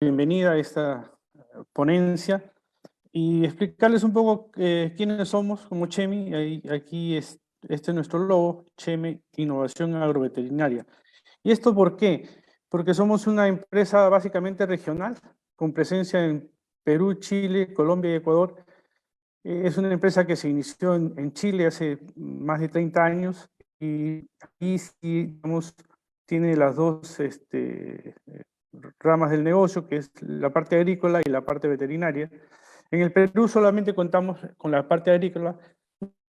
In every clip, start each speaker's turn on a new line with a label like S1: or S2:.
S1: bienvenida a esta ponencia y explicarles un poco quiénes somos como Chemi. Aquí este es nuestro logo, Chemi Innovación Agroveterinaria. ¿Y esto por qué? Porque somos una empresa básicamente regional, con presencia en Perú, Chile, Colombia y Ecuador. Es una empresa que se inició en Chile hace más de 30 años y aquí sí, digamos, tiene las dos ramas del negocio, que es la parte agrícola y la parte veterinaria. En el Perú solamente contamos con la parte agrícola,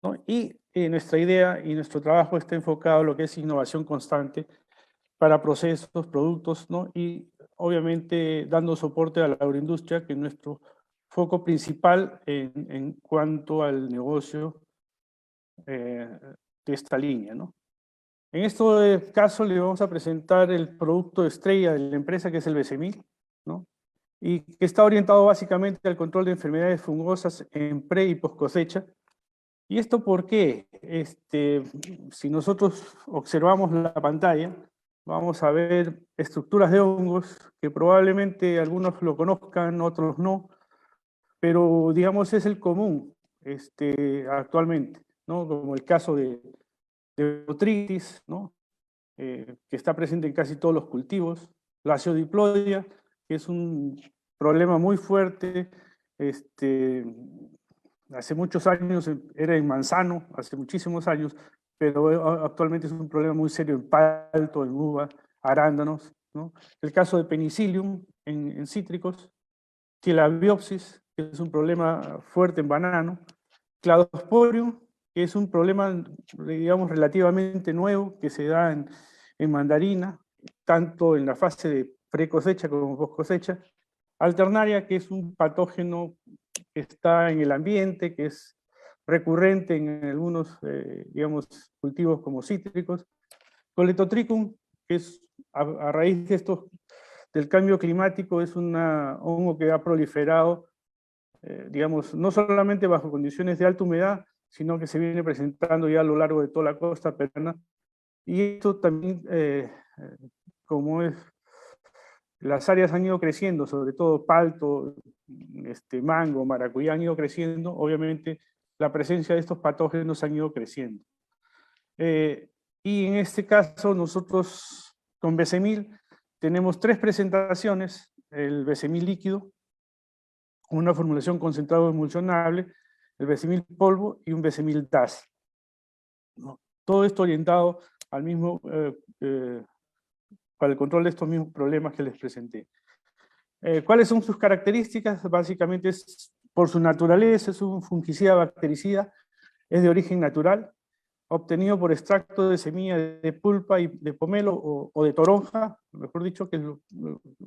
S1: ¿no? Y nuestra idea y nuestro trabajo está enfocado en lo que es innovación constante para procesos, productos, ¿no? Y obviamente dando soporte a la agroindustria, que es nuestro foco principal en cuanto al negocio de esta línea, ¿no? En este caso le vamos a presentar el producto estrella de la empresa, que es el Besemil, ¿no? Y que está orientado básicamente al control de enfermedades fungosas en pre y post cosecha. ¿Y esto por qué? Si nosotros observamos la pantalla, vamos a ver estructuras de hongos que probablemente algunos lo conozcan, otros no, pero digamos es el común actualmente, ¿no? Como el caso de botrytis, ¿no? Que está presente en casi todos los cultivos, la aciodiplodia, que es un problema muy fuerte, hace muchos años era en manzano, hace muchísimos años, pero actualmente es un problema muy serio en palto, en uva, arándanos, ¿no? El caso de penicillium en cítricos, Tilabiopsis, que es un problema fuerte en banano, Cladosporium, que es un problema, digamos, relativamente nuevo que se da en mandarina, tanto en la fase de pre-cosecha como post-cosecha. Alternaria, que es un patógeno que está en el ambiente, que es recurrente en algunos, digamos, cultivos como cítricos. Coletotricum, que es a raíz de del cambio climático, es un hongo que ha proliferado, digamos, no solamente bajo condiciones de alta humedad, sino que se viene presentando ya a lo largo de toda la costa peruana. Y esto también, como es, las áreas han ido creciendo, sobre todo palto, mango, maracuyá han ido creciendo, obviamente la presencia de estos patógenos han ido creciendo. Y en este caso nosotros con Besemil tenemos 3 presentaciones: el Besemil líquido, una formulación concentrado emulsionable, el Besemil polvo y un Besemil DAS, ¿no? Todo esto orientado al mismo, para el control de estos mismos problemas que les presenté. ¿Cuáles son sus características? Básicamente es, por su naturaleza, es un fungicida bactericida, es de origen natural, obtenido por extracto de semilla de pulpa y de pomelo o de toronja, mejor dicho, que es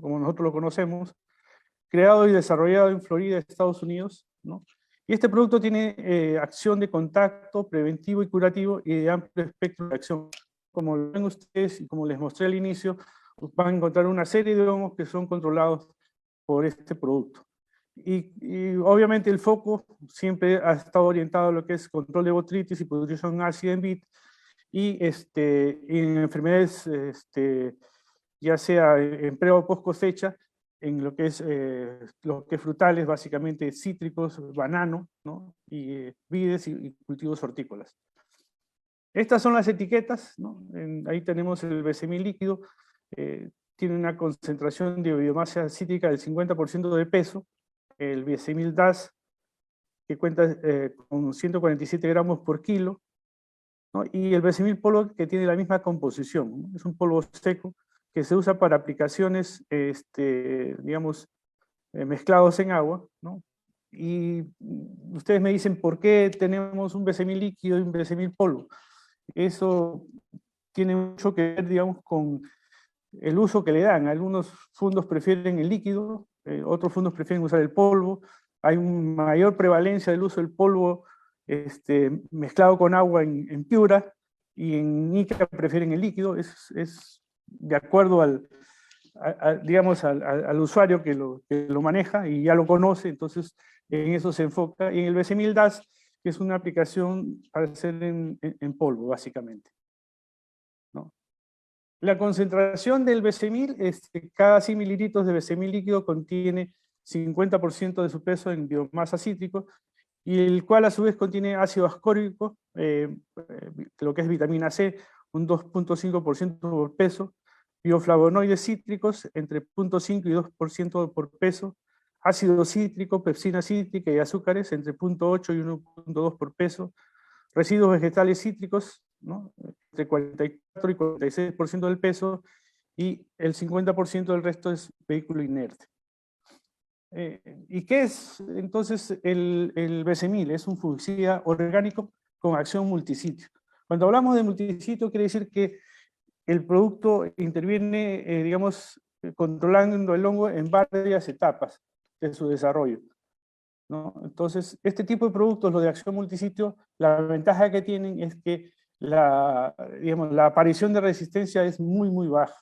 S1: como nosotros lo conocemos, creado y desarrollado en Florida, Estados Unidos, ¿no? Y este producto tiene acción de contacto, preventivo y curativo y de amplio espectro de acción. Como lo ven ustedes y como les mostré al inicio, van a encontrar una serie de hongos que son controlados por este producto. Y obviamente el foco siempre ha estado orientado a lo que es control de botrytis y pudrición ácida en vid, y en enfermedades, ya sea en pre o post cosecha, en lo que es frutales, básicamente cítricos, banano, ¿no? Y vides y cultivos hortícolas. Estas son las etiquetas, ¿no? Ahí tenemos el Besemil líquido, tiene una concentración de biomasa cítrica del 50% de peso. El Besemil DAS, que cuenta con 147 gramos por kilo, ¿no? Y el Besemil polvo, que tiene la misma composición, ¿no? Es un polvo seco que se usa para aplicaciones, digamos, mezclados en agua, ¿no? Y ustedes me dicen, ¿por qué tenemos un Besemil líquido y un Besemil polvo? Eso tiene mucho que ver, digamos, con el uso que le dan. Algunos fundos prefieren el líquido, otros fundos prefieren usar el polvo. Hay una mayor prevalencia del uso del polvo mezclado con agua en Piura, y en Ica prefieren el líquido. Es de acuerdo digamos, al usuario que lo maneja y ya lo conoce, entonces en eso se enfoca. Y en el Besemil DAS, que es una aplicación para hacer en polvo, básicamente, ¿no? La concentración del BC1000, cada 100 mililitros de BC1000 líquido contiene 50% de su peso en biomasa cítrico, y el cual a su vez contiene ácido ascórbico, lo que es vitamina C, un 2.5% por peso, bioflavonoides cítricos entre 0.5 y 2% por peso, ácido cítrico, pepsina cítrica y azúcares entre 0.8 y 1.2 por peso, residuos vegetales cítricos, ¿no?, entre 44 y 46% del peso, y el 50% del resto es vehículo inerte. ¿Y qué es entonces el BC1000? Es un fungicida orgánico con acción multisitio. Cuando hablamos de multisitio quiere decir que el producto interviene, digamos, controlando el hongo en varias etapas de su desarrollo, ¿no? Entonces, este tipo de productos, los de acción multisitio, la ventaja que tienen es que digamos, la aparición de resistencia es muy, muy baja.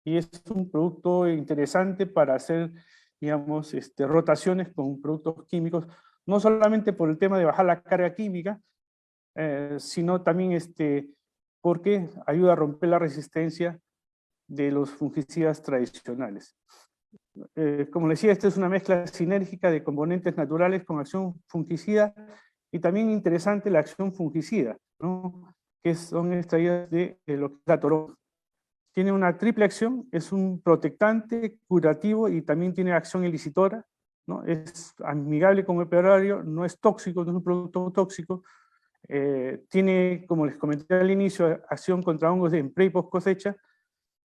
S1: Y es un producto interesante para hacer, digamos, rotaciones con productos químicos, no solamente por el tema de bajar la carga química, sino también porque ayuda a romper la resistencia de los fungicidas tradicionales. Como les decía, esta es una mezcla sinérgica de componentes naturales con acción fungicida, y también interesante la acción fungicida, ¿no?, que son extraídas de lo que es la toronja. Tiene una triple acción, es un protectante, curativo y también tiene acción elicitora, ¿no? Es amigable con el operario, no es tóxico, no es un producto tóxico. Tiene, como les comenté al inicio, acción contra hongos en pre y post cosecha.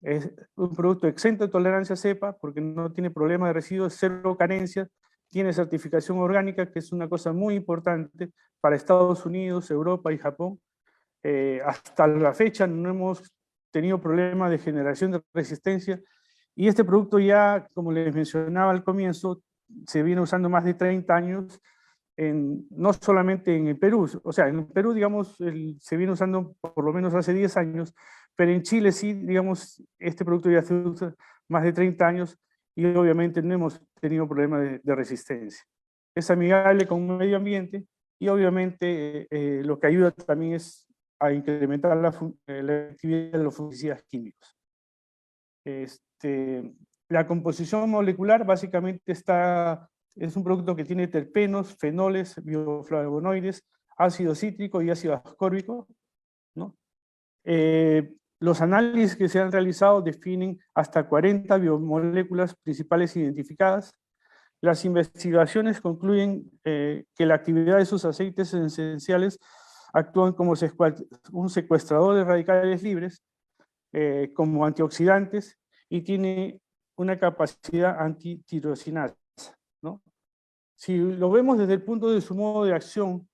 S1: Es un producto exento de tolerancia a cepa porque no tiene problema de residuos, cero carencias, tiene certificación orgánica, que es una cosa muy importante para Estados Unidos, Europa y Japón. Hasta la fecha no hemos tenido problemas de generación de resistencia, y este producto ya, como les mencionaba al comienzo, se viene usando más de 30 años, no solamente en el Perú, o sea, en el Perú, digamos, se viene usando por lo menos hace 10 años, pero en Chile sí, digamos, este producto ya se usa más de 30 años, y obviamente no hemos tenido problemas de resistencia. Es amigable con el medio ambiente, y obviamente lo que ayuda también es a incrementar la actividad de los fungicidas químicos. La composición molecular básicamente es un producto que tiene terpenos, fenoles, bioflavonoides, ácido cítrico y ácido ascórbico, ¿no? Los análisis que se han realizado definen hasta 40 biomoléculas principales identificadas. Las investigaciones concluyen que la actividad de sus aceites esenciales actúan como un secuestrador de radicales libres, como antioxidantes, y tiene una capacidad antitirosinasa, ¿no? Si lo vemos desde el punto de su modo de acción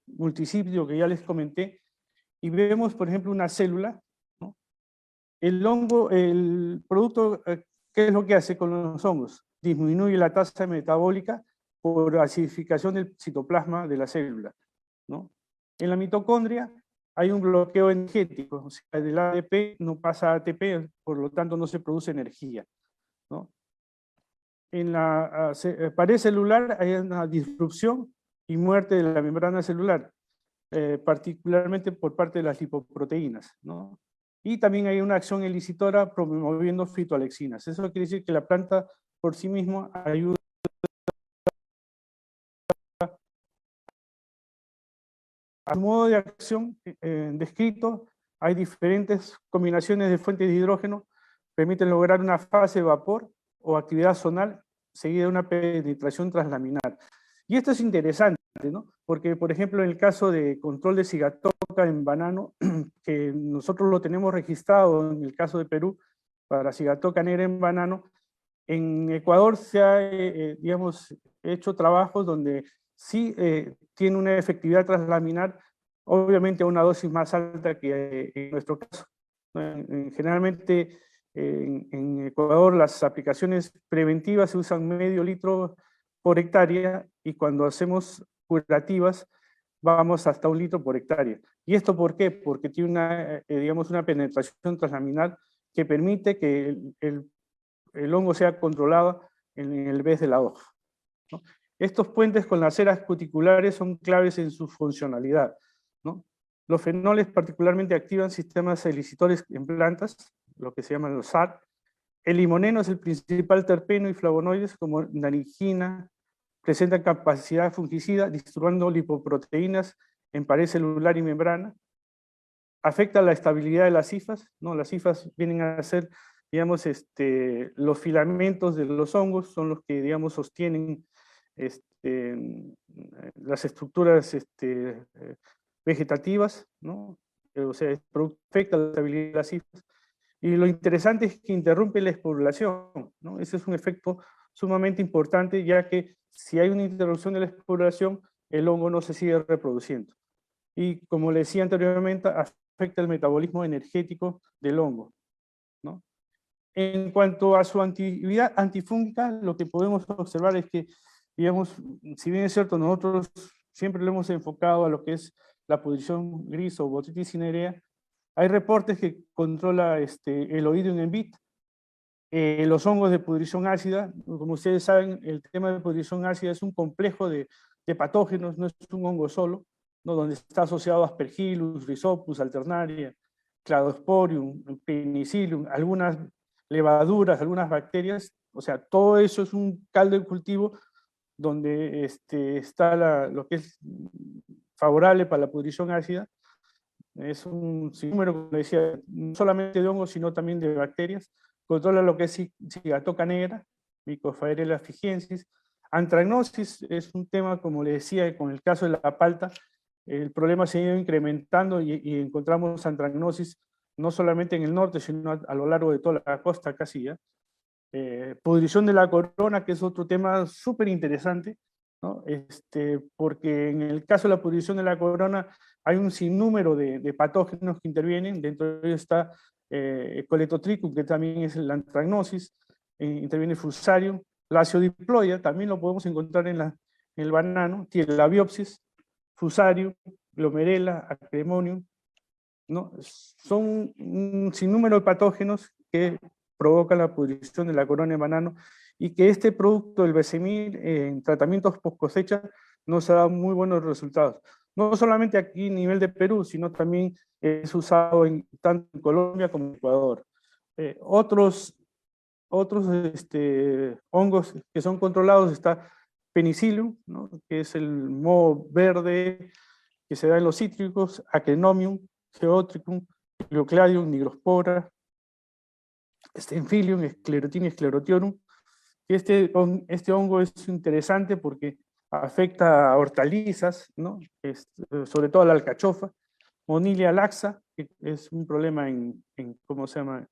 S1: multisitio que ya les comenté, y vemos, por ejemplo, una célula, ¿no? El hongo, el producto, ¿qué es lo que hace con los hongos? Disminuye la tasa metabólica por acidificación del citoplasma de la célula, ¿no? En la mitocondria hay un bloqueo energético, o sea, del ADP no pasa a ATP, por lo tanto no se produce energía, ¿no? En la pared celular hay una disrupción y muerte de la membrana celular, particularmente por parte de las lipoproteínas, ¿no? Y también hay una acción elicitora promoviendo fitoalexinas. Eso quiere decir que la planta por sí misma ayuda a su modo de acción descrito. Hay diferentes combinaciones de fuentes de hidrógeno, permiten lograr una fase de vapor o actividad zonal seguida de una penetración translaminar. Y esto es interesante, ¿no? Porque, por ejemplo, en el caso de control de cigatoca en banano, que nosotros lo tenemos registrado en el caso de Perú, para cigatoca negra en banano, en Ecuador se ha, digamos, hecho trabajos donde sí tiene una efectividad translaminar, obviamente a una dosis más alta que en nuestro caso. Generalmente en Ecuador las aplicaciones preventivas se usan medio litro por hectárea, y cuando hacemos curativas vamos hasta 1 litro por hectárea. ¿Y esto por qué? Porque tiene una, digamos, una penetración translaminar que permite que el hongo sea controlado en el vez de la hoja, ¿no? Estos puentes con las ceras cuticulares son claves en su funcionalidad, ¿no? Los fenoles particularmente activan sistemas felicitores en plantas, lo que se llaman los SAR. El limoneno es el principal terpeno y flavonoides como naringina, presentan capacidad fungicida, disturbando lipoproteínas en pared celular y membrana. Afecta la estabilidad de las hifas, ¿no? Las hifas vienen a ser, digamos, los filamentos de los hongos, son los que, digamos, sostienen las estructuras vegetativas, ¿no? O sea, afecta la estabilidad de las hifas. Y lo interesante es que interrumpe la espoblación, ¿no? Ese es un efecto sumamente importante, ya que si hay una interrupción de la espoblación, el hongo no se sigue reproduciendo. Y como le decía anteriormente, afecta el metabolismo energético del hongo, ¿no? En cuanto a su actividad antifúngica, lo que podemos observar es que, digamos, si bien es cierto, nosotros siempre lo hemos enfocado a lo que es la pudrición gris o Botrytis cinerea, hay reportes que controla el Oidium envit, los hongos de pudrición ácida. Como ustedes saben, el tema de pudrición ácida es un complejo de patógenos, no es un hongo solo, ¿no? Donde está asociado a Aspergillus, Rhizopus, Alternaria, Cladosporium, Penicillium, algunas levaduras, algunas bacterias. O sea, todo eso es un caldo de cultivo donde está lo que es favorable para la pudrición ácida. Es un sinnúmero, como decía, no solamente de hongos, sino también de bacterias. Controla lo que es cigatoca negra, Mycophaerella fijiensis. Anthragnosis es un tema, como le decía, con el caso de la palta, el problema se ha ido incrementando y encontramos anthragnosis no solamente en el norte, sino a lo largo de toda la costa casi ya. Pudrición de la corona, que es otro tema súper interesante, ¿no? Porque en el caso de la pudrición de la corona hay un sinnúmero de patógenos que intervienen, dentro de ellos está Coletotrichum, que también es la anthragnosis, interviene Fusarium, la Aciodiploida, también lo podemos encontrar en el banano, tiene la biopsis, Fusarium, Glomerella, Acremonium, ¿no? Son un sinnúmero de patógenos que provocan la pudrición de la corona de banano y que este producto, el Besemil, en tratamientos post cosecha, nos ha dado muy buenos resultados. No solamente aquí a nivel de Perú, sino también es usado tanto en Colombia como en Ecuador. Otros hongos que son controlados está Penicillium, ¿no? Que es el moho verde que se da en los cítricos, Acrenomium, Geotricum, Glycladium, Nigrospora, Stenphilium, Sclerotinia sclerotiorum. Este hongo es interesante porque afecta a hortalizas, ¿no? Sobre todo a la alcachofa, Monilia laxa, que es un problema ¿cómo se llama?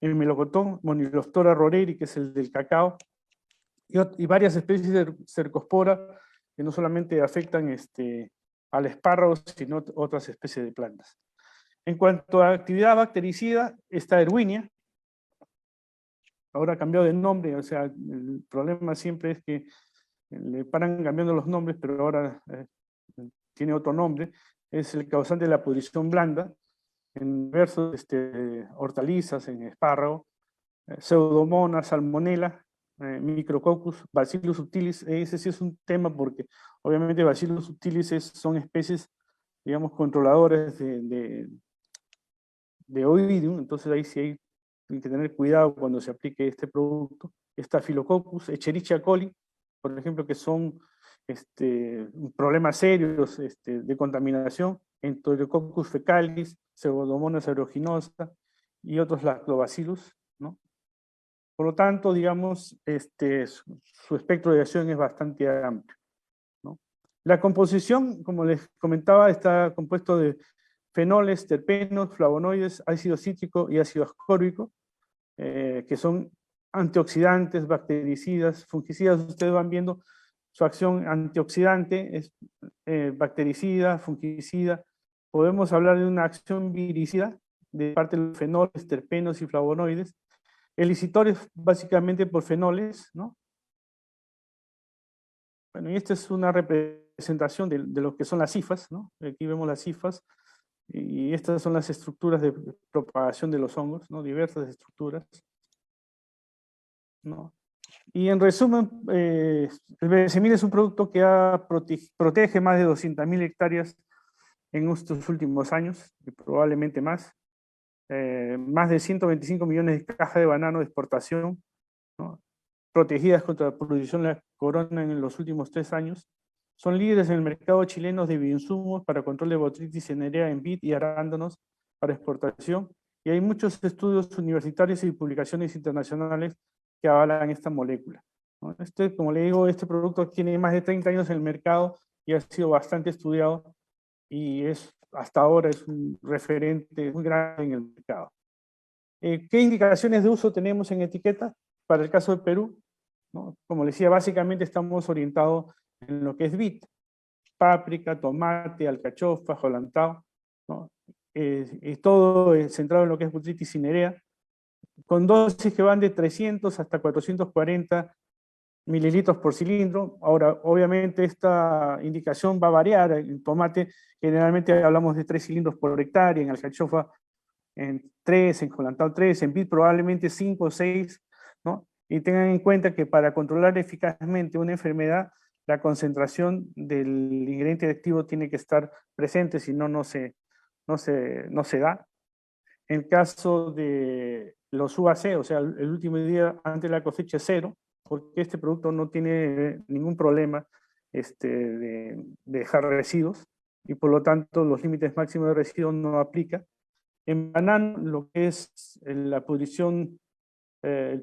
S1: En melocotón, Monilostora roreri, que es el del cacao, y varias especies de cercospora que no solamente afectan al espárrago, sino otras especies de plantas. En cuanto a actividad bactericida, está Erwinia, ahora ha cambiado de nombre, o sea, el problema siempre es que le paran cambiando los nombres, pero ahora tiene otro nombre, es el causante de la pudrición blanda, en diversos hortalizas, en espárrago, Pseudomonas, Salmonella, Micrococcus, Bacillus subtilis. Ese sí es un tema porque obviamente Bacillus subtilis son especies, digamos, controladores de Oidium, entonces ahí sí hay que tener cuidado cuando se aplique este producto. Staphylococcus, Escherichia coli, por ejemplo, que son problemas serios de contaminación, Enterococcus fecalis, Pseudomonas aeruginosa y otros lactobacillus, ¿no? Por lo tanto, digamos, su espectro de acción es bastante amplio, ¿no? La composición, como les comentaba, está compuesto de fenoles, terpenos, flavonoides, ácido cítrico y ácido ascórbico, que son antioxidantes, bactericidas, fungicidas. Ustedes van viendo su acción antioxidante, es bactericida, fungicida. Podemos hablar de una acción viricida de parte de los fenoles, terpenos y flavonoides. Elicitores básicamente por fenoles, ¿no? Bueno, y esta es una representación de lo que son las hifas, ¿no? Aquí vemos las hifas, y estas son las estructuras de propagación de los hongos, ¿no? Diversas estructuras, ¿no? Y en resumen, el Besemil es un producto que protege más de 200.000 hectáreas en estos últimos años, y probablemente más. Más de 125 millones de cajas de banano de exportación, ¿no?, protegidas contra la pudrición de la corona en los últimos 3 años. Son líderes en el mercado chileno de bioinsumos para control de botrytis cinerea en vid y arándanos para exportación. Y hay muchos estudios universitarios y publicaciones internacionales que avalan esta molécula, ¿no? Como le digo, este producto tiene más de 30 años en el mercado y ha sido bastante estudiado y hasta ahora es un referente muy grande en el mercado. ¿Qué indicaciones de uso tenemos en etiqueta para el caso de Perú? ¿No? Como les decía, básicamente estamos orientados en lo que es vid, páprica, tomate, alcachofa, jolantao, ¿no? Y todo centrado en lo que es Botrytis cinerea, con dosis que van de 300 hasta 440 mililitros por cilindro. Ahora, obviamente esta indicación va a variar. En tomate generalmente hablamos de 3 cilindros por hectárea, en alcachofa en 3, en jolantao 3, en vid probablemente 5 o 6, ¿no? Y tengan en cuenta que para controlar eficazmente una enfermedad, la concentración del ingrediente activo tiene que estar presente, si no, no se da. En el caso de los UAC, o sea, el último día antes de la cosecha es 0, porque este producto no tiene ningún problema de dejar residuos, y por lo tanto los límites máximos de residuos no aplican. En banano, lo que es la pudrición,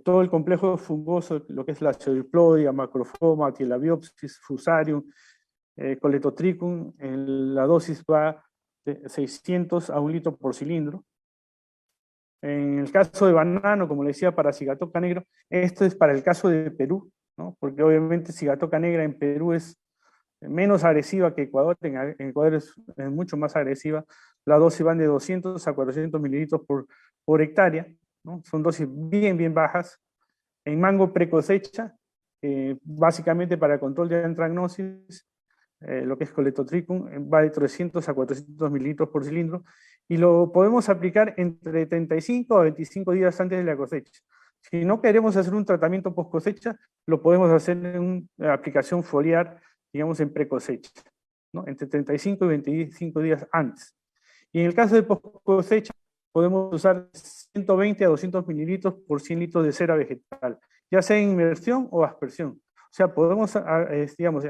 S1: todo el complejo fungoso, lo que es la pseudoplodia, macrofoma, Telabiopsis, Fusarium, Coletotrichum, la dosis va de 600 a 1 litro por cilindro. En el caso de banano, como le decía, para cigatoca negra, esto es para el caso de Perú, ¿no? Porque obviamente cigatoca negra en Perú es menos agresiva que Ecuador, en Ecuador es mucho más agresiva. La dosis van de 200 a 400 mililitros por hectárea, ¿no? Son dosis bien bajas. En mango precosecha, básicamente para control de antragnosis, lo que es Coletotrichum, va de 300 a 400 mililitros por cilindro, y lo podemos aplicar entre 35 a 25 días antes de la cosecha. Si no queremos hacer un tratamiento post cosecha, lo podemos hacer en una aplicación foliar, digamos en precosecha, ¿no? Entre 35 y 25 días antes. Y en el caso de post cosecha, podemos usar 120 a 200 mililitros por 100 litros de cera vegetal, ya sea en inmersión o aspersión. O sea, podemos, digamos,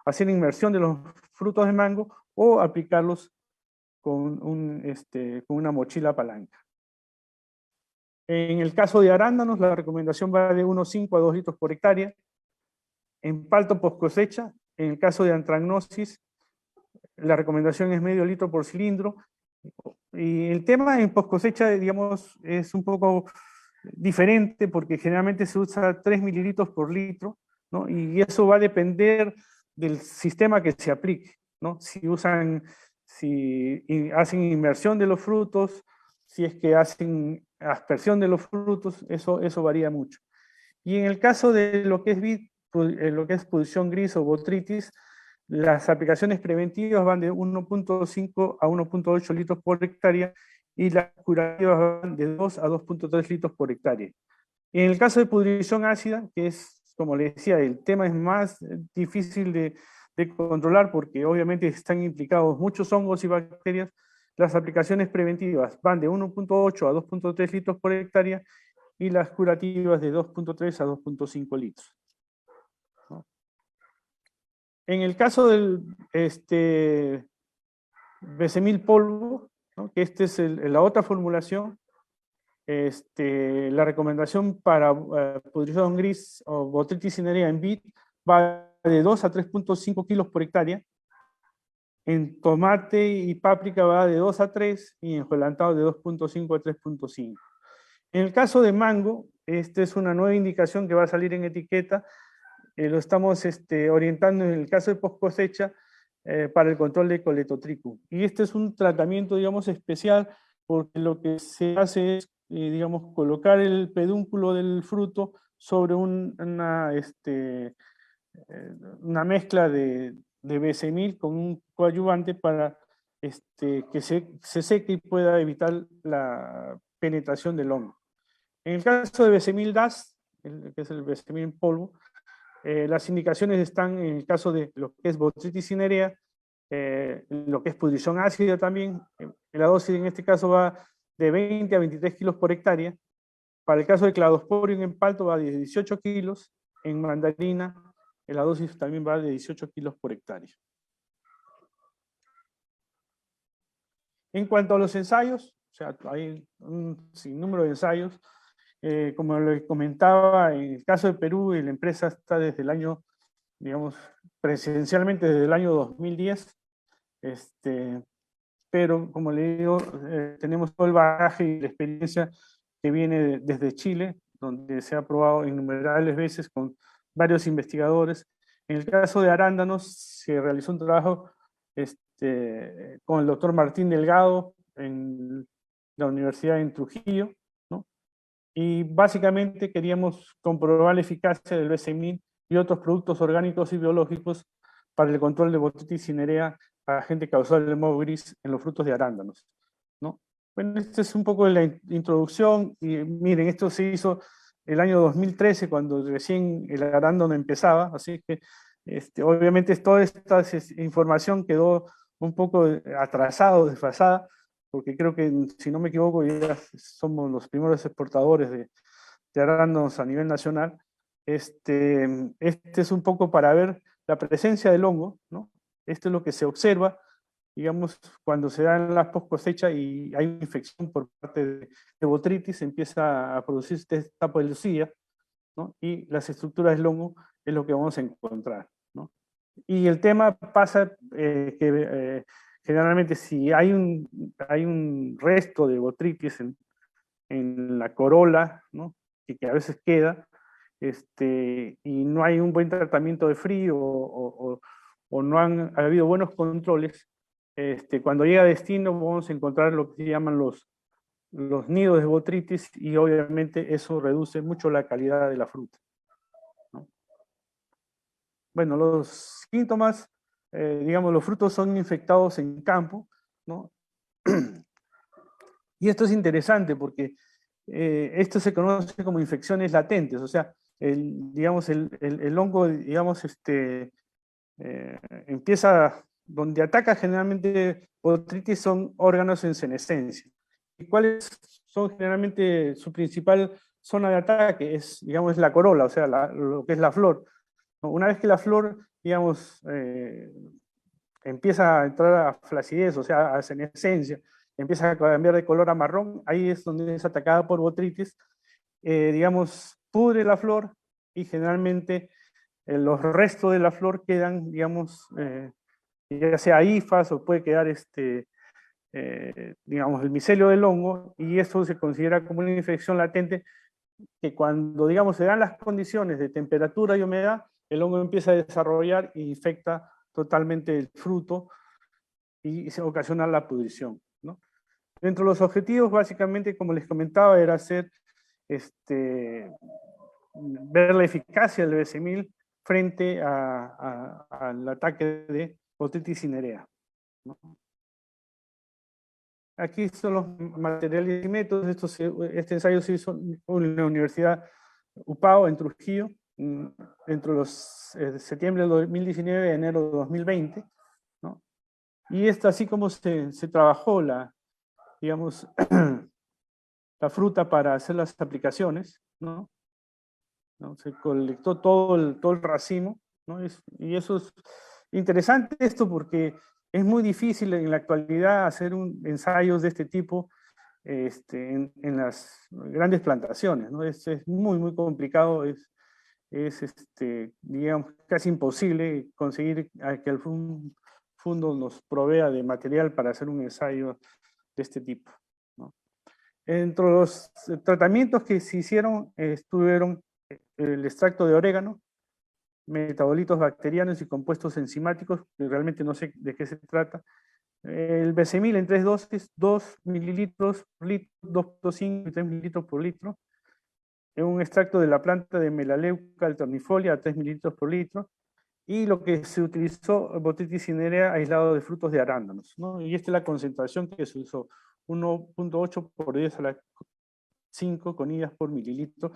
S1: hacer inmersión de los frutos de mango o aplicarlos con una mochila palanca. En el caso de arándanos, la recomendación va de 1,5 a 2 litros por hectárea. En palto post cosecha, en el caso de antragnosis, la recomendación es medio litro por cilindro. Y el tema en post cosecha, digamos, es un poco diferente porque generalmente se usa 3 mililitros por litro, ¿no? Y eso va a depender del sistema que se aplique, ¿no? Si hacen inmersión de los frutos, si es que hacen aspersión de los frutos, eso varía mucho. Y en el caso de lo que es vid, lo que es pudrición gris o botrytis, las aplicaciones preventivas van de 1,5 a 1,8 litros por hectárea y las curativas van de 2 a 2,3 litros por hectárea. En el caso de pudrición ácida, que es, como les decía, el tema es más difícil de controlar porque obviamente están implicados muchos hongos y bacterias, las aplicaciones preventivas van de 1,8 a 2,3 litros por hectárea y las curativas de 2,3 a 2,5 litros. ¿No? En el caso del besemil polvo, ¿no?, que esta es la otra formulación, la recomendación para pudrición gris o botrytis cinerea en vid va de 2 a 3,5 kilos por hectárea. En tomate y páprica va de 2 a 3 y en jolantao de 2,5 a 3,5. En el caso de mango, esta es una nueva indicación que va a salir en etiqueta. Lo estamos orientando en el caso de post cosecha para el control de Coletotrichum. Y este es un tratamiento, digamos, especial porque lo que se hace es, digamos, colocar el pedúnculo del fruto sobre una mezcla de besemil con un coadyuvante para que se seque y pueda evitar la penetración del hongo. En el caso de besemil DAS, que es el besemil en polvo, las indicaciones están en el caso de lo que es botrytis cinerea, lo que es pudrición ácida también, la dosis en este caso va de 20 a 23 kilos por hectárea. Para el caso de cladosporium en palto va de 18 kilos, en mandarina la dosis también va de 18 kilos por hectárea. En cuanto a los ensayos, o sea, hay un sinnúmero de ensayos. Como les comentaba, en el caso de Perú, la empresa está desde el año, digamos, presencialmente desde el año 2010, pero como le digo, tenemos todo el bagaje y la experiencia que viene desde Chile, donde se ha probado innumerables veces con varios investigadores. En el caso de arándanos, se realizó un trabajo con el doctor Martín Delgado en la Universidad en Trujillo, ¿no? Y básicamente queríamos comprobar la eficacia del BCMIN y otros productos orgánicos y biológicos para el control de Botrytis cinerea, agente causal del moho gris en los frutos de arándanos, ¿no? Bueno, esta es un poco la introducción, y miren, esto se hizo el año 2013, cuando recién el arándano empezaba, así que obviamente toda esta información quedó un poco atrasada, desfasada, porque creo que, si no me equivoco, ya somos los primeros exportadores de arándanos a nivel nacional. Este es un poco para ver la presencia del hongo, ¿no? Esto es lo que se observa, digamos, cuando se dan las post cosecha y hay una infección por parte de Botrytis, empieza a producirse esta pelusilla, ¿no? Y las estructuras del hongo es lo que vamos a encontrar, ¿no? Y el tema pasa generalmente si hay un resto de Botrytis en la corola, ¿no? que a veces queda, y no hay un buen tratamiento de frío o no han habido buenos controles, cuando llega a destino vamos a encontrar lo que se llaman los nidos de Botrytis, y obviamente eso reduce mucho la calidad de la fruta, ¿no? Bueno, los síntomas, digamos, los frutos son infectados en campo, ¿no? Y esto es interesante porque esto se conoce como infecciones latentes, o sea, digamos, el hongo, digamos, empieza, donde ataca generalmente Botrytis son órganos en senescencia. ¿Y cuáles son generalmente su principal zona de ataque? Digamos, la corola, o sea, lo que es la flor. Una vez que la flor, digamos, empieza a entrar a flacidez, o sea, a senescencia, empieza a cambiar de color a marrón, ahí es donde es atacada por Botrytis, digamos, pudre la flor y generalmente los restos de la flor quedan, digamos, ya sea hifas o puede quedar, digamos, el micelio del hongo, y eso se considera como una infección latente que cuando, digamos, se dan las condiciones de temperatura y humedad, el hongo empieza a desarrollar e infecta totalmente el fruto y se ocasiona la pudrición, ¿no? Dentro de los objetivos, básicamente, como les comentaba, era hacer, ver la eficacia del BC1000 frente al ataque de Botrytis cinerea, ¿no? Aquí son los materiales y métodos. Este ensayo se hizo en la Universidad UPAO en Trujillo, entre septiembre del 2019 y enero de 2020, ¿no? Y así como se trabajó digamos, la fruta para hacer las aplicaciones, ¿no? Se colectó todo el racimo, ¿no? Y eso es interesante esto porque es muy difícil en la actualidad hacer ensayos de este tipo en las grandes plantaciones, ¿no? Es muy, muy complicado, digamos, casi imposible conseguir que el fondo nos provea de material para hacer un ensayo de este tipo, ¿no? Entre los tratamientos que se hicieron estuvieron el extracto de orégano, metabolitos bacterianos y compuestos enzimáticos, que realmente no sé de qué se trata. El BC1000 en 3 dosis, 2 mililitros por litro, 2.5 y 3 mililitros por litro. En un extracto de la planta de Melaleuca alternifolia a 3 mililitros por litro. Y lo que se utilizó, Botrytis cinerea aislado de frutos de arándanos, ¿no? Y esta es la concentración que se usó, 1.8 por 10 a la 5 conillas por mililitro.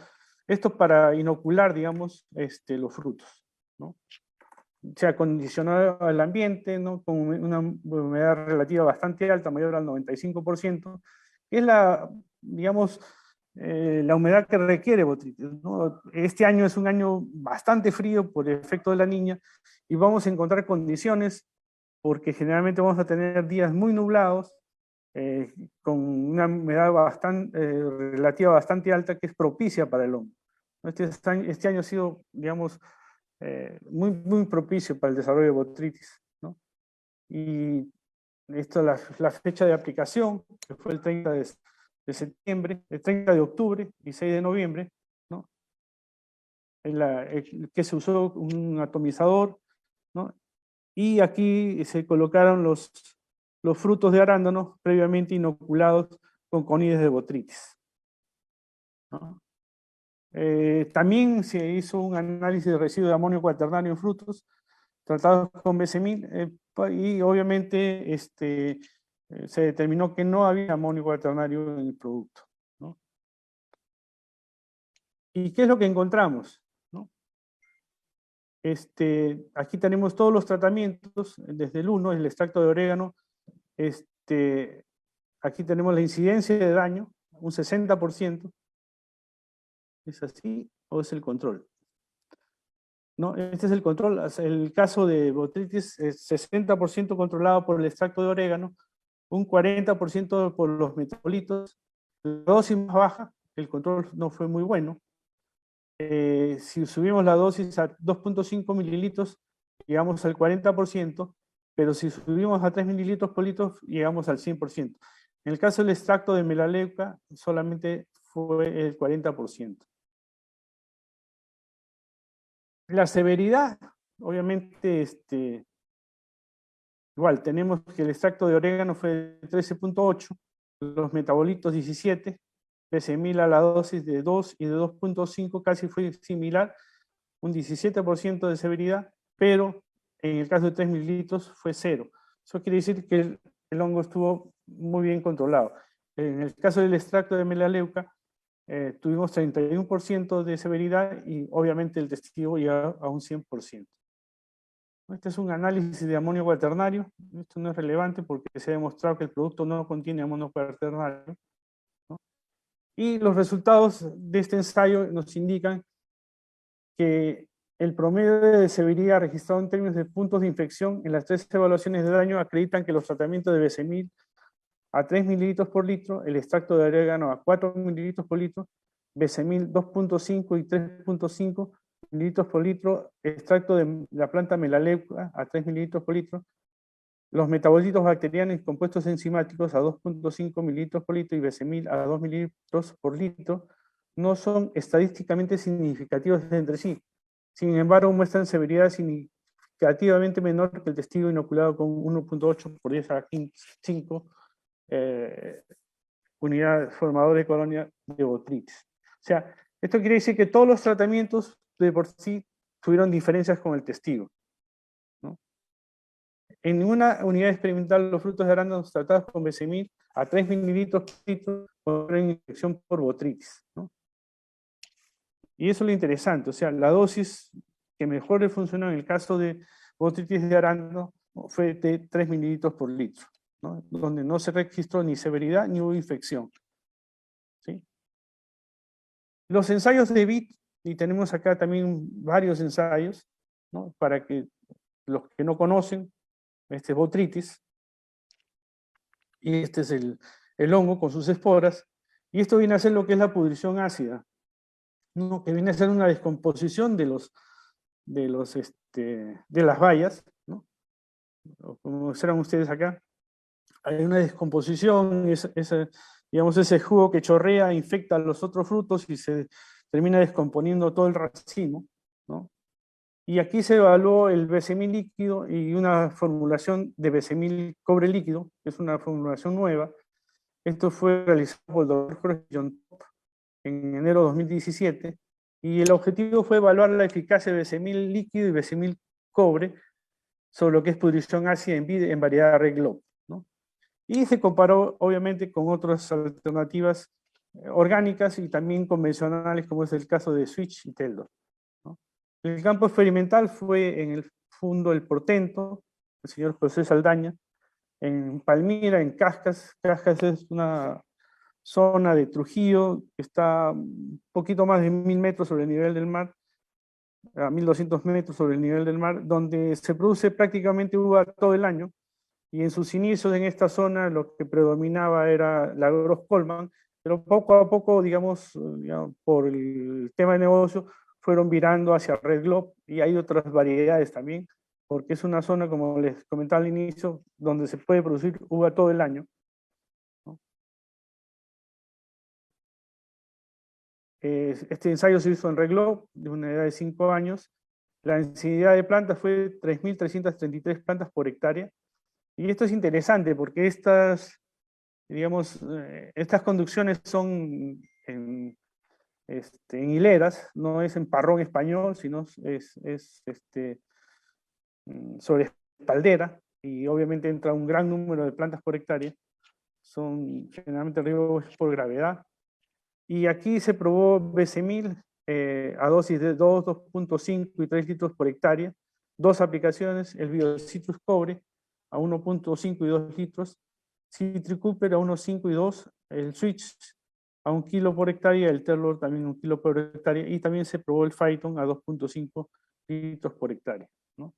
S1: Esto para inocular, digamos, los frutos, ¿no? se acondicionó al ambiente, ¿no? Con una humedad relativa bastante alta, mayor al 95%, que es la, digamos, la humedad que requiere Botrytis, ¿no? Este año es un año bastante frío por el efecto de la Niña, y vamos a encontrar condiciones, porque generalmente vamos a tener días muy nublados, con una humedad relativa bastante alta, que es propicia para el hongo. Este año ha sido, digamos, muy propicio para el desarrollo de Botrytis, ¿no? Y esto, la fecha de aplicación, que fue el 30 de septiembre, el 30 de octubre y 6 de noviembre, ¿no? Que se usó un atomizador, ¿no? Y aquí se colocaron los frutos de arándanos previamente inoculados con conides de Botrytis, ¿no? También se hizo un análisis de residuos de amonio cuaternario en frutos tratados con besemil, y obviamente se determinó que no había amonio cuaternario en el producto, ¿no? ¿Y qué es lo que encontramos, ¿no? Aquí tenemos todos los tratamientos, desde el 1, el extracto de orégano. Aquí tenemos la incidencia de daño, un 60%. ¿Es así o es el control? No, este es el control. El caso de Botrytis es 60% controlado por el extracto de orégano, un 40% por los metabolitos. La dosis más baja, el control no fue muy bueno. Si subimos la dosis a 2.5 mililitros, llegamos al 40%, pero si subimos a 3 mililitros por litro, llegamos al 100%. En el caso del extracto de melaleuca, solamente fue el 40%. La severidad, obviamente, igual, tenemos que el extracto de orégano fue 13.8, los metabolitos 17, besemil a la dosis de 2 y de 2.5 casi fue similar, un 17% de severidad, pero en el caso de 3 mililitros fue 0. Eso quiere decir que el hongo estuvo muy bien controlado. En el caso del extracto de melaleuca, tuvimos 31% de severidad y obviamente el testigo llega a un 100%. Este es un análisis de amonio cuaternario. Esto no es relevante porque se ha demostrado que el producto no contiene amonio cuaternario, ¿no? Y los resultados de este ensayo nos indican que el promedio de severidad registrado en términos de puntos de infección en las 3 evaluaciones de daño acreditan que los tratamientos de besemil a 3 mililitros por litro, el extracto de orégano a 4 mililitros por litro, besemil 2.5 y 3.5 mililitros por litro, extracto de la planta melaleuca a 3 mililitros por litro, los metabolitos bacterianos y compuestos enzimáticos a 2.5 mililitros por litro y besemil a 2 mililitros por litro, no son estadísticamente significativos entre sí. Sin embargo, muestran severidad significativamente menor que el testigo inoculado con 1.8 por 10 a la 5 unidad formadora de colonia de Botrytis. O sea, esto quiere decir que todos los tratamientos de por sí tuvieron diferencias con el testigo, ¿no? En ninguna unidad experimental los frutos de arándanos tratados con besemil a 3 mililitros por litro fueron infección por Botrytis, ¿no? Y eso es lo interesante, o sea, la dosis que mejor le funcionó en el caso de Botrytis de arándano fue de 3 mililitros por litro, ¿no? Donde no se registró ni severidad ni hubo infección, ¿sí? Los ensayos de BIT, y tenemos acá también varios ensayos, ¿no? Para que los que no conocen, este es Botrytis, y este es el hongo con sus esporas, y esto viene a ser lo que es la pudrición ácida, ¿no? Que viene a ser una descomposición de las bayas, ¿no? Como observan ustedes acá, hay una descomposición, digamos, ese jugo que chorrea infecta a los otros frutos y se termina descomponiendo todo el racimo, ¿no? Y aquí se evaluó el besemil líquido y una formulación de besemil cobre líquido, que es una formulación nueva. Esto fue realizado por el doctor John Top en enero de 2017, y el objetivo fue evaluar la eficacia de besemil líquido y besemil cobre sobre lo que es pudrición ácida en variedad de Red Globe, ¿no? Y se comparó obviamente con otras alternativas orgánicas y también convencionales, como es el caso de Switch y Teldor, ¿no? El campo experimental fue en el fundó el Portento, el señor José Saldaña, en Palmira, en Cascas. Cascas es una zona de Trujillo que está un poquito más de 1000 metros sobre el nivel del mar, a 1200 metros sobre el nivel del mar, donde se produce prácticamente uva todo el año, y en sus inicios en esta zona lo que predominaba era la Gros Coleman, pero poco a poco, digamos, por el tema de negocio, fueron virando hacia Red Globe, y hay otras variedades también, porque es una zona, como les comentaba al inicio, donde se puede producir uva todo el año, ¿no? Este ensayo se hizo en Red Globe, de una edad de 5 años. La densidad de plantas fue 3.333 plantas por hectárea. Y esto es interesante porque digamos, estas conducciones son en hileras, no es en parrón español, sino sobre espaldera, y obviamente entra un gran número de plantas por hectárea. Generalmente el riego es por gravedad. Y aquí se probó BC1000 a dosis de 2, 2.5 y 3 litros por hectárea. Dos aplicaciones, el Biocitrus cobre a 1.5 y 2 litros, Citricooper a 1.5 y 2, el Switch a 1 kilo por hectárea, el Terlor también 1 kilo por hectárea, y también se probó el Phaeton a 2.5 litros por hectárea, ¿no?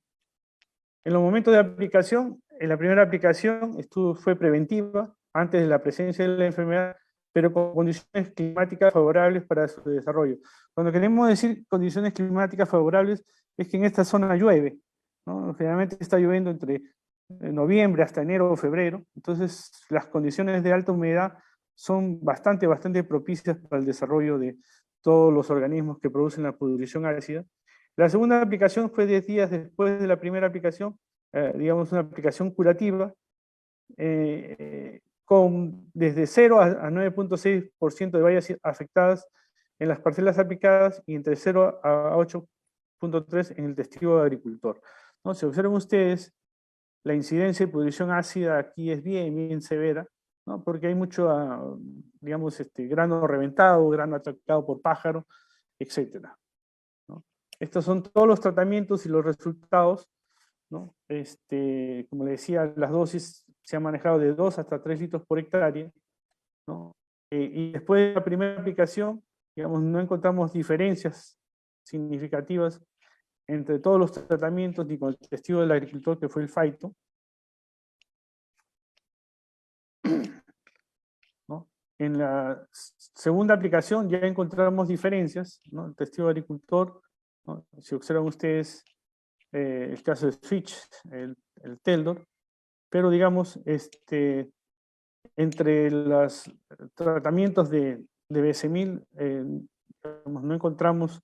S1: En los momentos de aplicación, en la primera aplicación fue preventiva, antes de la presencia de la enfermedad, pero con condiciones climáticas favorables para su desarrollo. Cuando queremos decir condiciones climáticas favorables, es que en esta zona llueve, ¿no? Generalmente está lloviendo entre noviembre hasta enero o febrero, entonces las condiciones de alta humedad son bastante propicias para el desarrollo de todos los organismos que producen la pudrición ácida. La segunda aplicación fue 10 días después de la primera aplicación, digamos una aplicación curativa, con desde 0 a 9.6% de bayas afectadas en las parcelas aplicadas y entre 0 a 8.3% en el testigo de agricultor, ¿no? Si observan ustedes, la incidencia de pudrición ácida aquí es bien severa, ¿no? Porque hay mucho, digamos, grano reventado, grano atacado por pájaro, etc., ¿no? Estos son todos los tratamientos y los resultados, ¿no? Como le decía, las dosis se han manejado de 2 hasta 3 litros por hectárea, ¿no? Y después de la primera aplicación, digamos, no encontramos diferencias significativas entre todos los tratamientos ni con el testigo del agricultor, que fue el Phaeton, ¿no? En la segunda aplicación ya encontramos diferencias, ¿no? El testigo del agricultor, ¿no? Si observan ustedes el caso de Switch, el Teldor, pero digamos, entre los tratamientos de BC1000 no encontramos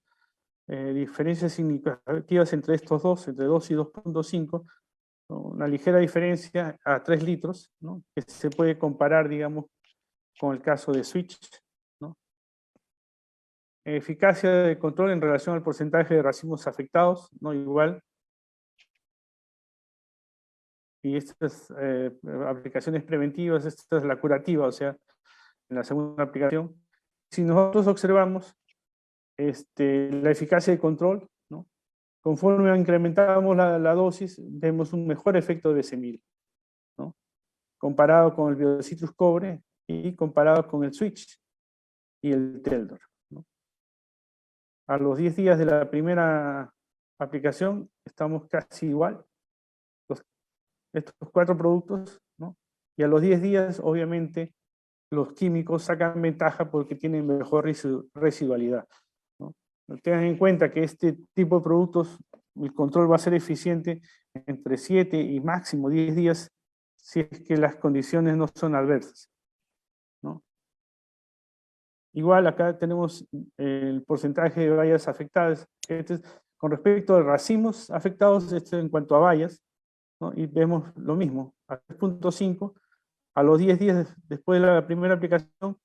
S1: diferencias significativas entre estos dos, entre 2 y 2.5, ¿no? Una ligera diferencia a 3 litros, ¿no? Que se puede comparar, digamos, con el caso de Switch, ¿no? Eficacia de control en relación al porcentaje de racimos afectados, ¿no? Igual. Y estas aplicaciones preventivas, esta es la curativa, o sea, en la segunda aplicación. Si nosotros observamos la eficacia de control, ¿no? Conforme incrementamos la dosis, vemos un mejor efecto de BC1000, ¿no? Comparado con el Biocitrus cobre y comparado con el Switch y el Teldor, ¿no? A los 10 días de la primera aplicación estamos casi igual, estos 4 productos, ¿no? Y a los 10 días, obviamente, los químicos sacan ventaja porque tienen mejor residualidad, ¿no? Tengan en cuenta que este tipo de productos, el control va a ser eficiente entre 7 y máximo 10 días si es que las condiciones no son adversas, ¿no? Igual acá tenemos el porcentaje de bayas afectadas. Con respecto a racimos afectados, en cuanto a bayas, ¿no? Y vemos lo mismo, a 3.5, a los 10 días después de la primera aplicación,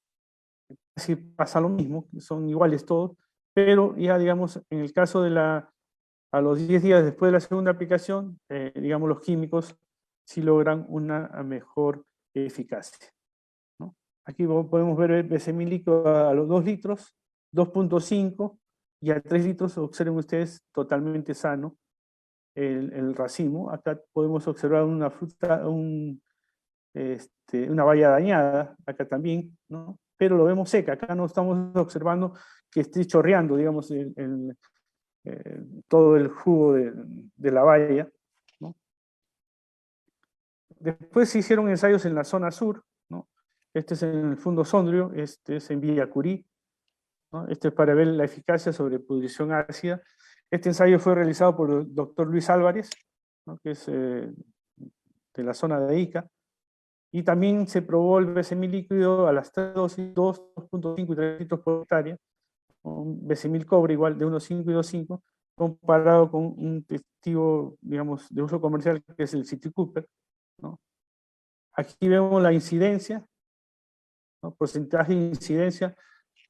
S1: casi pasa lo mismo, son iguales todos, pero ya digamos, en el caso a los 10 días después de la segunda aplicación, digamos, los químicos sí logran una mejor eficacia, ¿no? Aquí podemos ver el BC1000 líquido a los 2 litros, 2.5 y a 3 litros, observen ustedes, totalmente sano, el racimo. Acá podemos observar una fruta, una baya dañada, acá también, ¿no? Pero lo vemos seca. Acá no estamos observando que esté chorreando, digamos, todo el jugo de la baya, ¿no? Después se hicieron ensayos en la zona sur, ¿no? Este es en el Fundo Sondrio, este es en Villa Curí, ¿no? Este es para ver la eficacia sobre pudrición ácida. Este ensayo fue realizado por el doctor Luis Álvarez, ¿no? Que es de la zona de Ica, y también se probó el besemil líquido a las 3 dosis, 2.5 y 3 litros por hectárea, un besemil cobre igual de 1.5 y 2.5, comparado con un testigo, digamos, de uso comercial que es el City Cooper, ¿no? Aquí vemos la incidencia, ¿no? Porcentaje de incidencia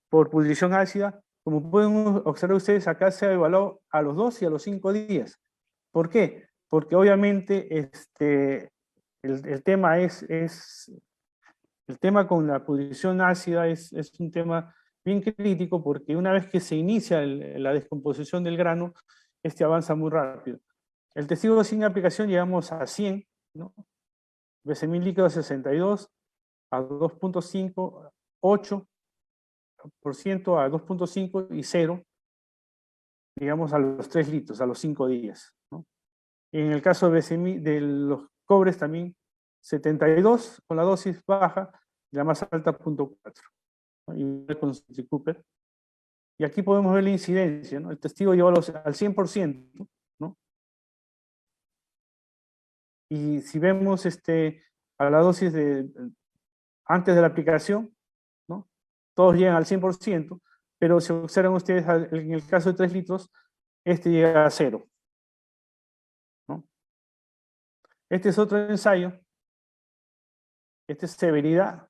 S1: por pudrición ácida. Como pueden observar ustedes, acá se ha evaluado a los 2 y a los 5 días. ¿Por qué? Porque obviamente el tema el tema con la pudrición ácida es un tema bien crítico, porque una vez que se inicia la descomposición del grano, avanza muy rápido. El testigo sin aplicación llegamos a 100, ¿no? Besemil líquido a 62, a 2.5, 8% a 2.5 y 0, digamos, a los 3 litros, a los 5 días, ¿no? En el caso de los cobres también, 72 con la dosis baja, la más alta 0.4, ¿no? Igual con City Cooper. Y aquí podemos ver la incidencia, ¿no? El testigo llegó al 100%, ¿no? Y si vemos a la dosis antes de la aplicación, ¿no? Todos llegan al 100%, pero si observan ustedes en el caso de 3 litros, llega a 0, ¿no? Este es otro ensayo, este es severidad,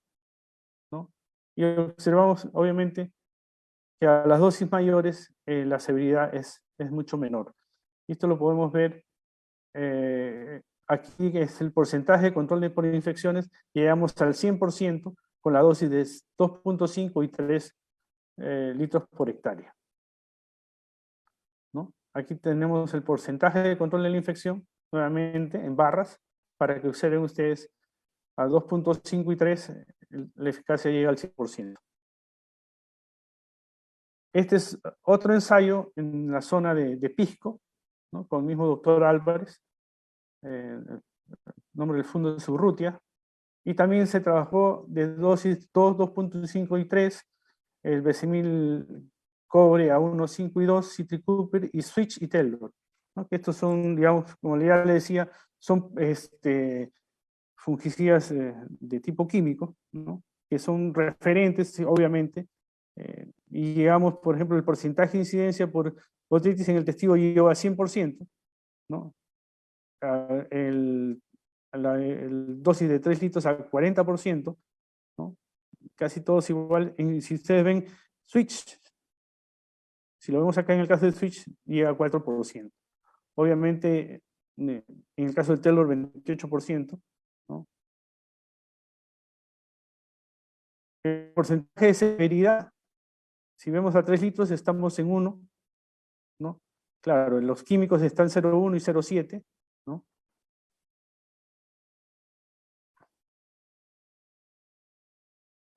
S1: ¿no? Y observamos, obviamente, que a las dosis mayores la severidad es mucho menor. Y esto lo podemos ver aquí, que es el porcentaje de control de polinfecciones, llegamos al 100% con la dosis de 2.5 y 3 litros por hectárea, ¿no? Aquí tenemos el porcentaje de control de la infección, nuevamente en barras, para que observen ustedes a 2.5 y 3, la eficacia llega al 100%. Este es otro ensayo en la zona de Pisco, ¿no? Con el mismo doctor Álvarez, el nombre del Fundo de Urrutia, y también se trabajó de dosis 2, 2.5 y 3, el besemil cobre a 1, 5 y 2, City Cooper y Switch y Teldor, ¿no? Que estos son, digamos, como ya le decía, son fungicidas de tipo químico, ¿no? Que son referentes, obviamente, y llegamos, por ejemplo, el porcentaje de incidencia por otitis en el testigo llegó a 100%, ¿no? El dosis de 3 litros a 40%, ¿no? Casi todos igual. Si ustedes ven, Switch, si lo vemos acá en el caso de Switch, llega a 4%. Obviamente, en el caso del Taylor, 28%, ¿no? El porcentaje de severidad, si vemos a 3 litros, estamos en 1, ¿no? Claro, los químicos están 0,1 y 0,7, ¿no?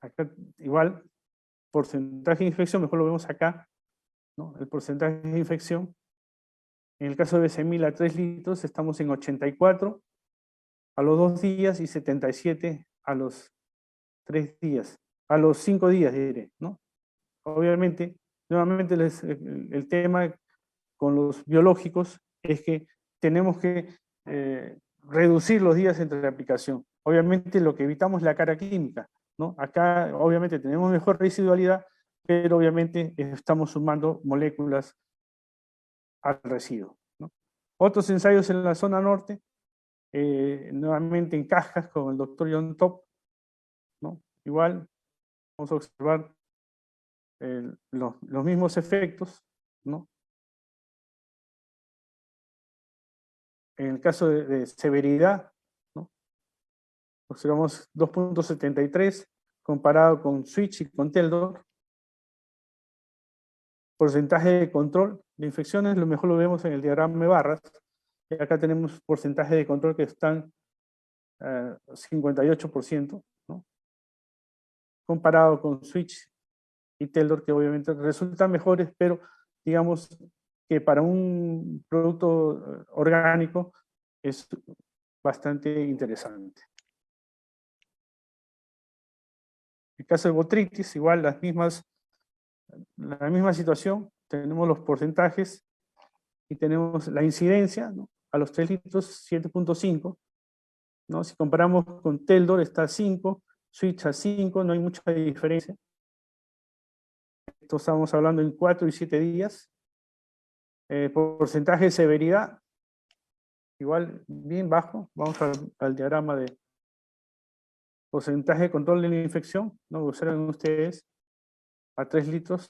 S1: Acá igual, porcentaje de infección, mejor lo vemos acá, ¿no? El porcentaje de infección, en el caso de besemil a 3 litros, estamos en 84 a los 2 días y 77 a los 3 días, a los 5 días, diré, ¿no? Obviamente, nuevamente el tema con los biológicos es que tenemos que reducir los días entre la aplicación. Obviamente lo que evitamos es la carga química, ¿no? Acá obviamente tenemos mejor residualidad, pero obviamente estamos sumando moléculas al residuo, ¿no? Otros ensayos en la zona norte, nuevamente en cajas con el doctor John Top, ¿no? Igual vamos a observar los mismos efectos, ¿no? En el caso de severidad, ¿no? Observamos 2.73 comparado con Switch y con Teldor. Porcentaje de control de infecciones, lo mejor lo vemos en el diagrama de barras. y acá tenemos porcentajes de control que están 58%, ¿no? Comparado con Switch y Teldor, que obviamente resultan mejores, pero digamos que para un producto orgánico es bastante interesante. En el caso de botrytis, igual la misma situación, tenemos los porcentajes y tenemos la incidencia, ¿no? A los 3 litros 7.5, ¿no? Si comparamos con Teldor está a 5, Switch a 5, no hay mucha diferencia. Esto estamos hablando en 4 y 7 días. Porcentaje de severidad, igual bien bajo. Vamos al diagrama de porcentaje de control de la infección, ¿no? Observen ustedes a 3 litros.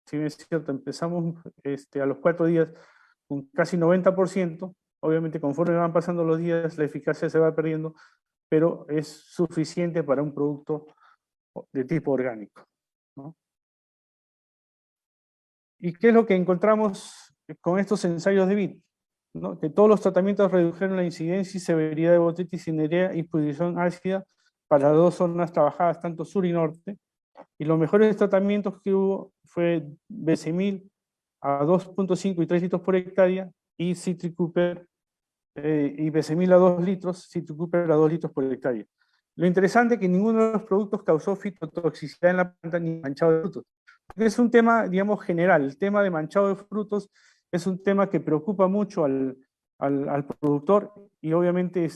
S1: Si bien es cierto, empezamos a los 4 días con casi 90%, obviamente conforme van pasando los días la eficacia se va perdiendo, pero es suficiente para un producto de tipo orgánico, ¿no? ¿Y qué es lo que encontramos con estos ensayos de vid? ¿No? Que todos los tratamientos redujeron la incidencia y severidad de botrytis cinerea y pudrición ácida para 2 zonas trabajadas, tanto sur y norte. Y los mejores tratamientos que hubo fue Besemil a 2.5 y 3 litros por hectárea y Citricuper y Besemil a 2 litros, Citricuper a 2 litros por hectárea. Lo interesante es que ninguno de los productos causó fitotoxicidad en la planta ni manchado de frutos. Es un tema, digamos, general. El tema de manchado de frutos es un tema que preocupa mucho al productor y obviamente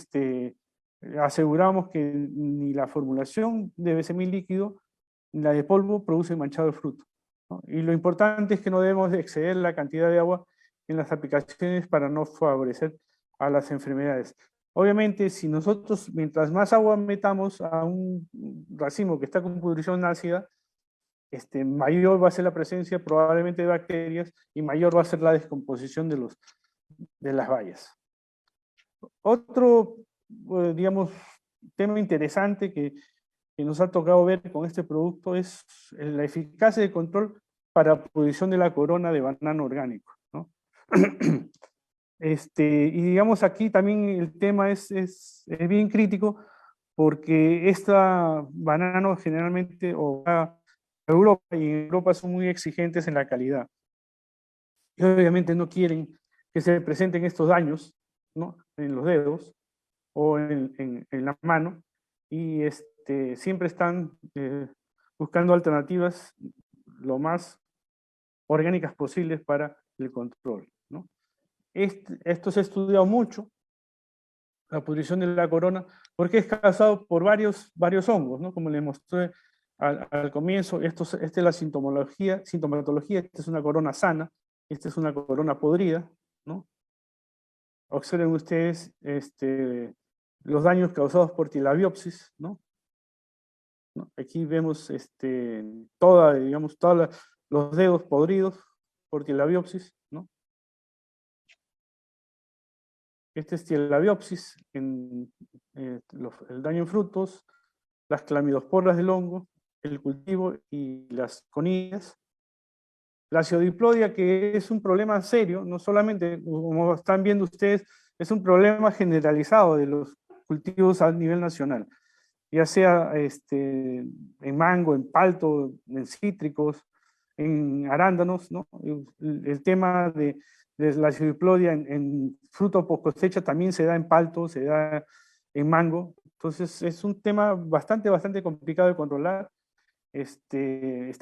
S1: aseguramos que ni la formulación de Besemil líquido ni la de polvo produce manchado de fruto, ¿no? Y lo importante es que no debemos exceder la cantidad de agua en las aplicaciones para no favorecer a las enfermedades. Obviamente, si nosotros, mientras más agua metamos a un racimo que está con pudrición ácida, mayor va a ser la presencia probablemente de bacterias y mayor va a ser la descomposición de las bayas. Otro, digamos, tema interesante que nos ha tocado ver con este producto es la eficacia de control para pudrición de la corona de banano orgánico, ¿no? Y digamos aquí también el tema es bien crítico porque esta banano generalmente, o Europa, y en Europa son muy exigentes en la calidad. Y obviamente no quieren que se presenten estos daños, ¿no? En los dedos o en la mano, y siempre están buscando alternativas lo más orgánicas posibles para el control, ¿no? Esto se ha estudiado mucho, la pudrición de la corona, porque es causado por varios hongos, ¿no? Como les mostré al comienzo, esta es la sintomatología, esta es una corona sana, esta es una corona podrida, ¿no? Observen ustedes los daños causados por tilabiopsis, ¿no? Aquí vemos digamos, todos los dedos podridos por tilabiopsis, ¿no? Este es tilabiopsis, el daño en frutos, las clamidosporas del hongo, el cultivo y las conillas. La acidiplodia, que es un problema serio, no solamente, como están viendo ustedes, es un problema generalizado de los cultivos a nivel nacional, ya sea en mango, en palto, en cítricos, en arándanos, ¿no? El tema de la acidiplodia en fruto post cosecha también se da en palto, se da en mango. Entonces es un tema bastante complicado de controlar. Está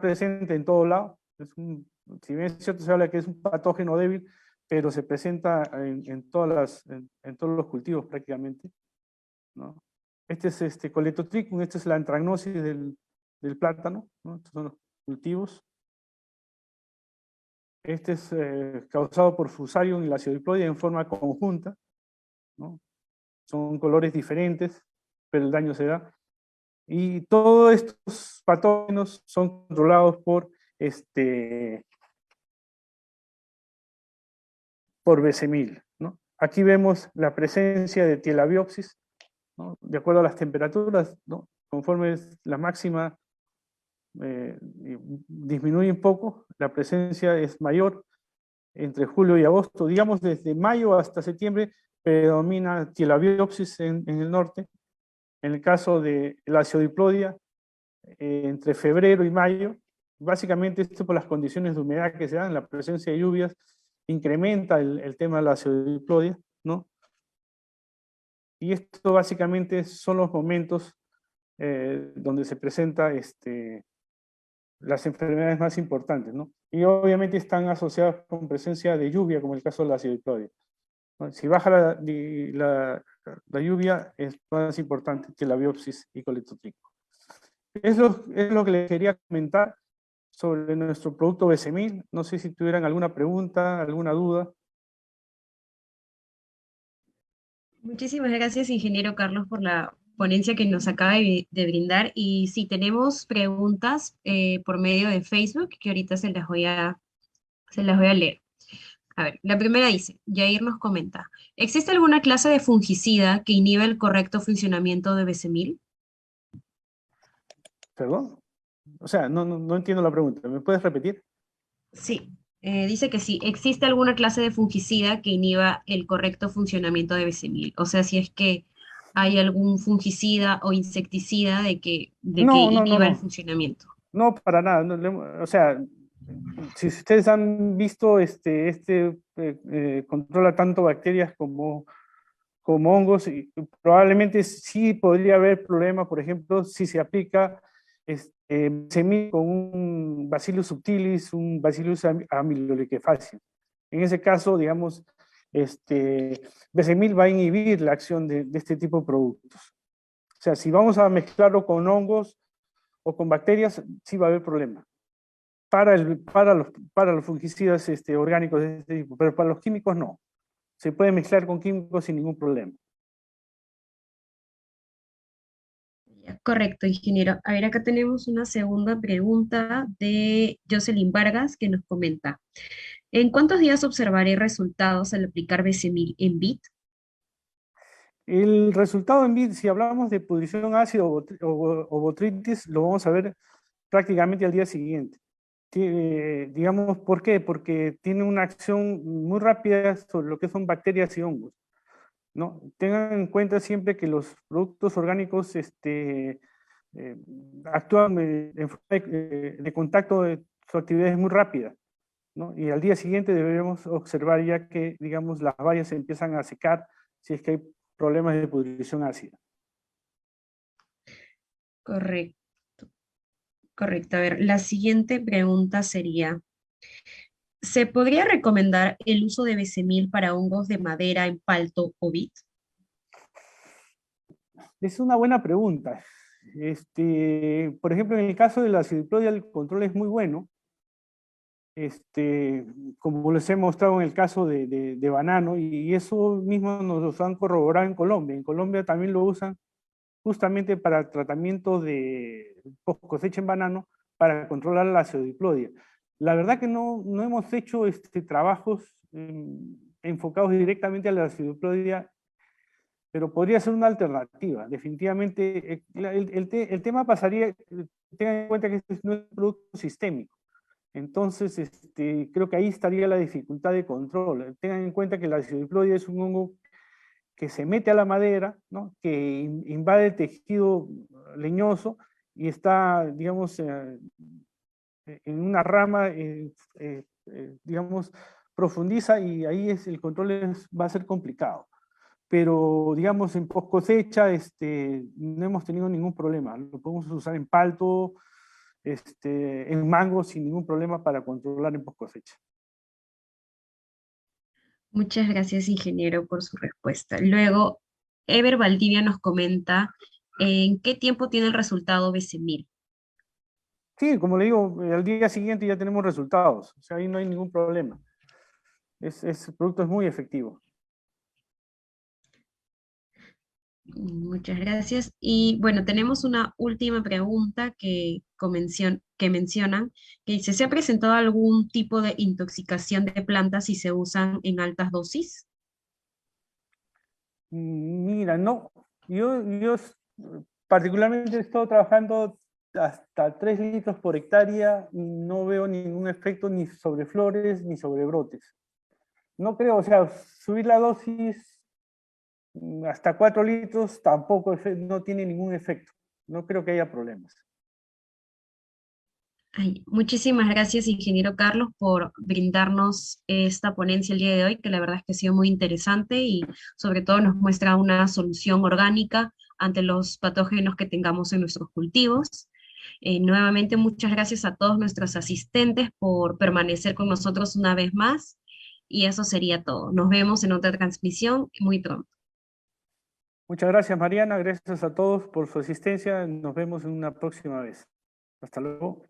S1: presente en todo lado. Si bien es cierto, se habla que es un patógeno débil, pero se presenta en todos los cultivos prácticamente, ¿no? Este es Coletotrichum, esta es la antragnosis del plátano, ¿no? Estos son los cultivos. Este es causado por Fusarium y la acidiplodia en forma conjunta, ¿no? Son colores diferentes, pero el daño se da. Y todos estos patógenos son controlados por Besemil, ¿no? Aquí vemos la presencia de tilabiopsis, ¿no? De acuerdo a las temperaturas, ¿no? Conforme la máxima disminuye un poco, la presencia es mayor. entre julio y agosto, digamos desde mayo hasta septiembre, predomina Telabiopsis en el norte. En el caso de la Aciodiplodia, entre febrero y mayo, básicamente esto por las condiciones de humedad que se dan, la presencia de lluvias, incrementa el tema de la Aciodiplodia, ¿no? Y esto básicamente son los momentos donde se presenta las enfermedades más importantes, ¿no? Y obviamente están asociadas con presencia de lluvia, como el caso de la acidoiplodia, ¿no? Si baja la lluvia, es más importante que la biopsis y coletotrico. Es lo que les quería comentar sobre nuestro producto Besemil. No sé si tuvieran alguna pregunta, alguna duda.
S2: Muchísimas gracias, ingeniero Carlos, por la ponencia que nos acaba de brindar. Y sí, tenemos preguntas por medio de Facebook que ahorita se las voy a leer. A ver, la primera dice, Yair nos comenta, ¿existe alguna clase de fungicida que inhiba el correcto funcionamiento de Besemil?
S1: ¿Perdón? O sea, no entiendo la pregunta. ¿Me puedes repetir?
S2: Sí, dice que sí, ¿existe alguna clase de fungicida que inhiba el correcto funcionamiento de Besemil? O sea, si es que hay algún fungicida o insecticida de que
S1: No, no, no,
S2: inhiba el
S1: no.
S2: funcionamiento.
S1: No, para nada. O sea, si ustedes han visto controla tanto bacterias como hongos, y probablemente sí podría haber problemas, por ejemplo, si se aplica semilla con un Bacillus subtilis, un Bacillus amyloliquefaciens. En ese caso, digamos, Besemil va a inhibir la acción de este tipo de productos. O sea, si vamos a mezclarlo con hongos o con bacterias, sí va a haber problemas para los fungicidas orgánicos de este tipo, pero para los químicos no. Se puede mezclar con químicos sin ningún problema.
S2: Ya, correcto, ingeniero. A ver, acá tenemos una segunda pregunta de Jocelyn Vargas que nos comenta. ¿En cuántos días observaré resultados al aplicar Besemil en vid?
S1: El resultado en vid, si hablamos de pudrición ácida o botritis, lo vamos a ver prácticamente al día siguiente. Digamos, ¿por qué? Porque tiene una acción muy rápida sobre lo que son bacterias y hongos, ¿no? Tengan en cuenta siempre que los productos orgánicos eh, actúan en forma de contacto, su actividad es muy rápida, ¿no? Y al día siguiente debemos observar ya que, digamos, las bayas se empiezan a secar si es que hay problemas de pudrición ácida.
S2: Correcto, correcto. A ver, la siguiente pregunta sería, ¿se podría recomendar el uso de Besemil para hongos de madera en palto o vid?
S1: Es una buena pregunta. Por ejemplo, en el caso de la acidiplodia, el control es muy bueno. Como les he mostrado en el caso de banano, y eso mismo nos lo han corroborado en Colombia. En Colombia también lo usan justamente para tratamiento de post cosecha en banano para controlar la acidiplodia. La verdad que no hemos hecho trabajos enfocados directamente a la acidiplodia, pero podría ser una alternativa. Definitivamente, el tema pasaría, tengan en cuenta que este no es un producto sistémico. Entonces, creo que ahí estaría la dificultad de control. Tengan en cuenta que la acidiplodia es un hongo que se mete a la madera, ¿no? Que invade el tejido leñoso y está, digamos, en una rama, digamos, profundiza, y ahí el control va a ser complicado. Pero, digamos, en post cosecha no hemos tenido ningún problema. Lo podemos usar en palto, en mango, sin ningún problema para controlar en post cosecha.
S2: Muchas gracias, ingeniero, por su respuesta. Luego, Ever Valdivia nos comenta, ¿en qué tiempo tiene el resultado Besemil?
S1: Sí, como le digo, al día siguiente ya tenemos resultados. O sea, ahí no hay ningún problema. El producto es muy efectivo.
S2: Muchas gracias. Y bueno, tenemos una última pregunta que mencionan, que dice, ¿se ha presentado algún tipo de intoxicación de plantas si se usan en altas dosis?
S1: Mira, no, yo particularmente he estado trabajando hasta 3 litros por hectárea y no veo ningún efecto ni sobre flores ni sobre brotes. No creo, o sea, subir la dosis hasta 4 litros tampoco no tiene ningún efecto. No creo que haya problemas.
S2: Ay, muchísimas gracias, ingeniero Carlos, por brindarnos esta ponencia el día de hoy, que la verdad es que ha sido muy interesante y sobre todo nos muestra una solución orgánica ante los patógenos que tengamos en nuestros cultivos. Nuevamente, muchas gracias a todos nuestros asistentes por permanecer con nosotros una vez más y eso sería todo. Nos vemos en otra transmisión muy pronto.
S1: Muchas gracias, Mariana. Gracias a todos por su asistencia. Nos vemos en una próxima vez. Hasta luego.